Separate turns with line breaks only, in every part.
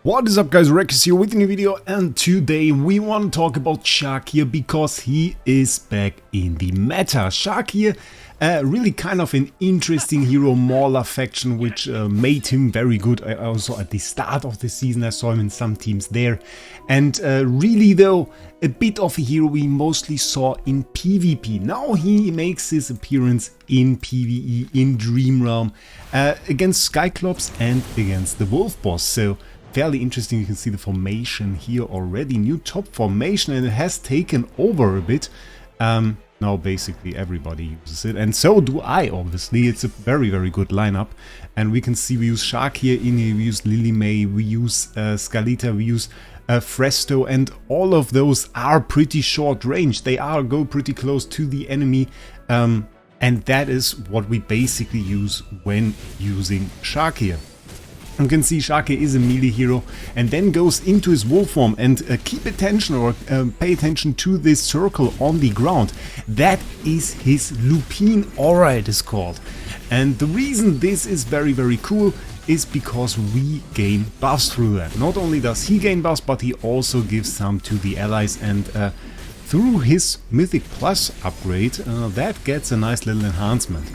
What is up guys, Wraec is here with a new video, and today we want to talk about Shakir because he is back in the meta. Shakir, really kind of an interesting hero, Mauler faction, which made him very good. Also at the start of the season I saw him in some teams there, and really though a bit of a hero we mostly saw in PvP. Now he makes his appearance in PvE, in Dream Realm, against Skyclops and against the Wolf Boss. So fairly interesting. You can see the formation here already, new top formation, and it has taken over a bit. Now basically everybody uses it, and so do I, obviously. It's a very good lineup, and we can see we use Shakir in here, we use Lily May, we use Scalita, we use Fresto, and all of those are pretty short range. They go pretty close to the enemy, and that is what we basically use when using Shakir. You can see Shakir is a melee hero and then goes into his wolf form, and keep attention or pay attention to this circle on the ground. That is his Lupine Aura, it is called. And the reason this is very cool is because we gain buffs through that. Not only does he gain buffs, but he also gives some to the allies, and through his Mythic Plus upgrade that gets a nice little enhancement.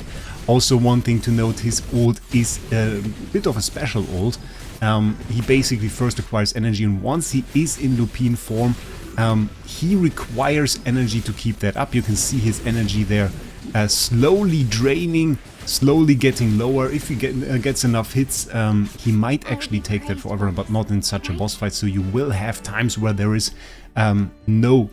Also, one thing to note, his ult is a bit of a special ult. He basically first acquires energy, and once he is in Lupine form, he requires energy to keep that up. You can see his energy there slowly draining, slowly getting lower. If he gets enough hits, he might actually take that forever, but not in such a boss fight. So you will have times where there is no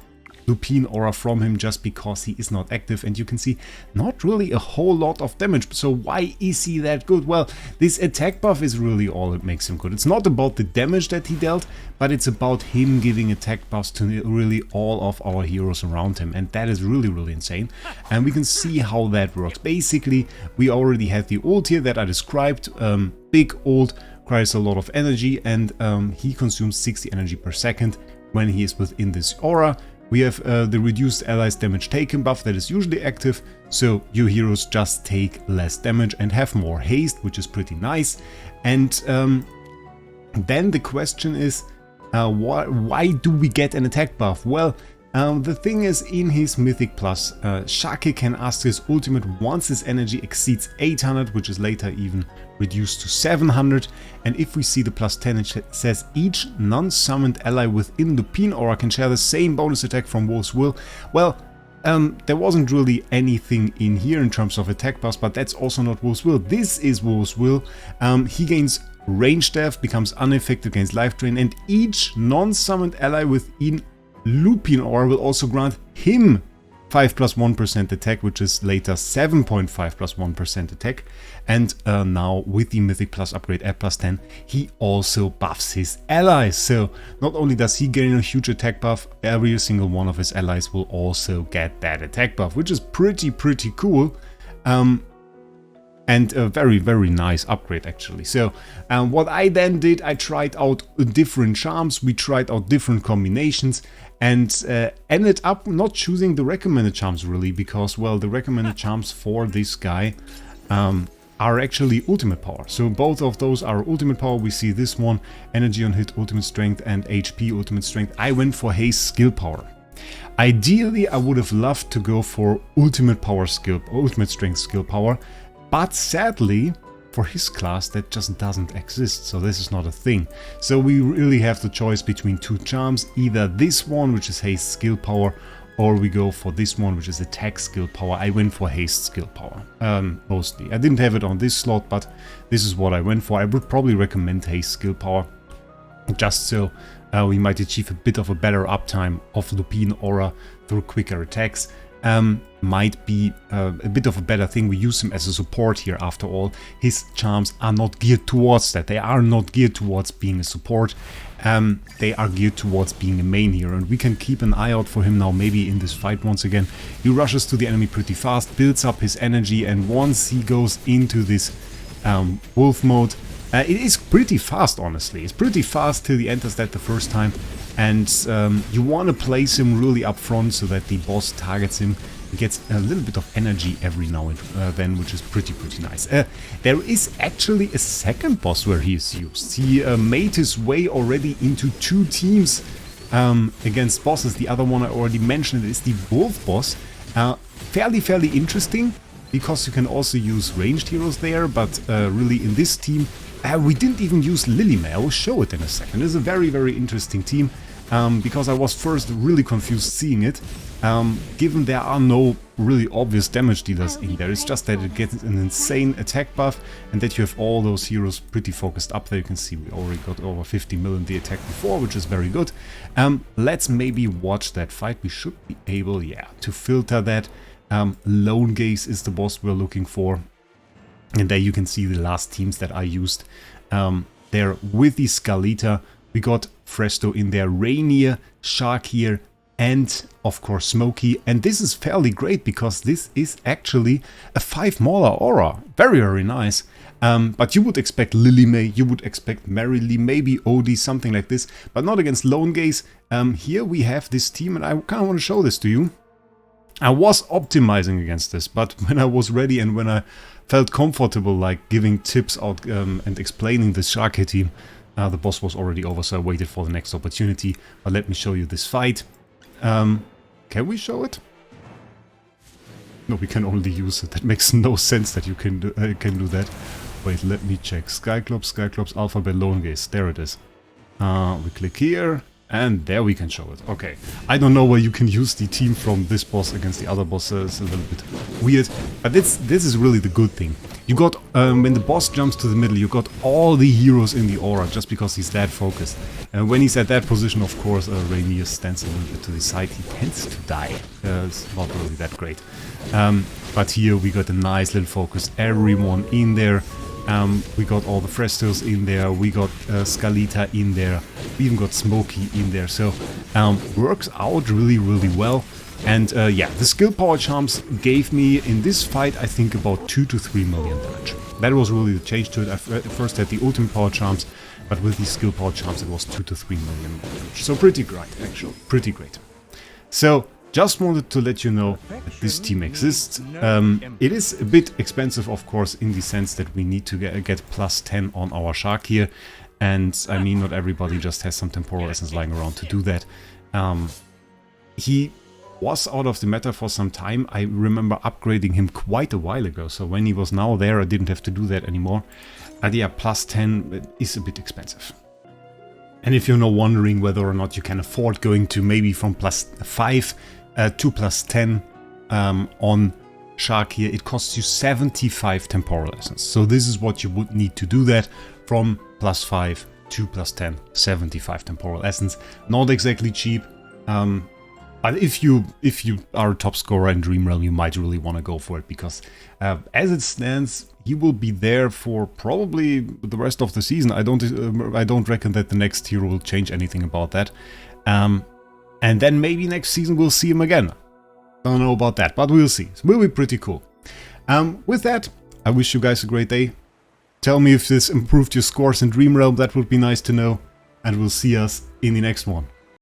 Lupine Aura from him just because he is not active, and you can see not really a whole lot of damage. So why is he that good? Well, this attack buff is really all that makes him good. It's not about the damage that he dealt, but it's about him giving attack buffs to really all of our heroes around him, and that is really insane. And we can see how that works. Basically, we already had the ult here that I described. Big ult, requires a lot of energy, and he consumes 60 energy per second when he is within this aura. We have the reduced allies damage taken buff that is usually active, so your heroes just take less damage and have more haste, which is pretty nice. And then the question is, why do we get an attack buff? Well, the thing is, in his Mythic Plus, Shakir can ask his ultimate once his energy exceeds 800, which is later even reduced to 700. And if we see the plus 10, it says each non-summoned ally within Lupine Aura can share the same bonus attack from Wolf's Will. Well, there wasn't really anything in here in terms of attack buffs, but that's also not Wolf's Will. This is Wolf's Will. He gains range death, becomes unaffected against life drain, and each non-summoned ally within Lupine Aura will also grant him 5 plus 1% attack, which is later 7.5 plus 1% attack. And now with the Mythic Plus upgrade at plus 10, he also buffs his allies. So not only does he gain a huge attack buff, every single one of his allies will also get that attack buff, which is pretty cool. And a very nice upgrade actually. So what I then did, I tried out different charms, we tried out different combinations, and ended up not choosing the recommended charms really, because, well, the recommended charms for this guy are actually ultimate power. So both of those are ultimate power. We see this one, energy on hit, ultimate strength, and HP ultimate strength. I went for haste skill power. Ideally, I would have loved to go for ultimate power skill, ultimate strength skill power, but sadly, for his class, that just doesn't exist, so this is not a thing. So we really have the choice between two charms, either this one, which is haste skill power, or we go for this one, which is attack skill power. I went for haste skill power, mostly. I didn't have it on this slot, but this is what I went for. I would probably recommend haste skill power, just so we might achieve a bit of a better uptime of Lupine Aura through quicker attacks. Might be a bit of a better thing. We use him as a support here after all. His charms are not geared towards that. They are not geared towards being a support. They are geared towards being a main hero, and we can keep an eye out for him now, maybe in this fight once again. He rushes to the enemy pretty fast, builds up his energy, and once he goes into this wolf mode, it is pretty fast, honestly. It's pretty fast till he enters that the first time, and you want to place him really up front so that the boss targets him He gets a little bit of energy every now and then, which is pretty nice. There is actually a second boss where he is used. He made his way already into 2 teams against bosses. The other one I already mentioned is the Wolf boss. Fairly interesting, because you can also use ranged heroes there, but really in this team we didn't even use Lilymay. I will show it in a second. It's a very interesting team, because I was first really confused seeing it, given there are no really obvious damage dealers in there. It's just that it gets an insane attack buff and that you have all those heroes pretty focused up there. You can see we already got over 50 million the attack before, which is very good. Let's maybe watch that fight. We should be able, yeah, to filter that. Lone Gaze is the boss we're looking for. And there you can see the last teams that I used. There with the Skalita, we got Fresto in there, Rainier, Shakir, and of course Smokey. And this is fairly great because this is actually a 5 Mauler Aura. Very nice. But you would expect Lilymay, you would expect Merrily, maybe Odie, something like this, but not against Lone Gaze. Here we have this team, and I kind of want to show this to you. I was optimizing against this, but when I was ready and when I felt comfortable like giving tips out and explaining the Shakir team, the boss was already over, so I waited for the next opportunity. But let me show you this fight. Can we show it? No, we can only use it. That makes no sense that you can do that. Wait, let me check. Skyclops, Alphabet, Lone Gaze. There it is. We click here. And there we can show it. Okay. I don't know where you can use the team from this boss against the other bosses. A little bit weird. But this is really the good thing. You got, when the boss jumps to the middle, you got all the heroes in the aura just because he's that focused. And when he's at that position, of course, Rainier stands a little bit to the side. He tends to die. It's not really that great. But here we got a nice little focus. Everyone in there. We got all the Frestos in there, we got Skalita in there, we even got Smokey in there, so works out really well. And yeah, the skill power charms gave me in this fight I think about 2 to 3 million damage. That was really the change to it. I first had the ultimate power charms, but with these skill power charms it was 2 to 3 million damage. So pretty great, actually, pretty great. So just wanted to let you know that this team exists. It is a bit expensive, of course, in the sense that we need to get plus 10 on our Shakir. And I mean, not everybody just has some temporal essence lying around to do that. He was out of the meta for some time. I remember upgrading him quite a while ago. So when he was now there, I didn't have to do that anymore. But yeah, plus 10 is a bit expensive. And if you're not wondering whether or not you can afford going to maybe from plus 5 to plus 10 on Shakir, it costs you 75 temporal essence. So this is what you would need to do that, from plus 5 to plus 10, 75 temporal essence. Not exactly cheap, but if you are a top scorer in Dream Realm, you might really want to go for it, because as it stands, he will be there for probably the rest of the season. I don't reckon that the next hero will change anything about that. And then maybe next season we'll see him again. Don't know about that, but we'll see. It will be pretty cool. With that, I wish you guys a great day. Tell me if this improved your scores in Dream Realm, that would be nice to know. And we'll see us in the next one.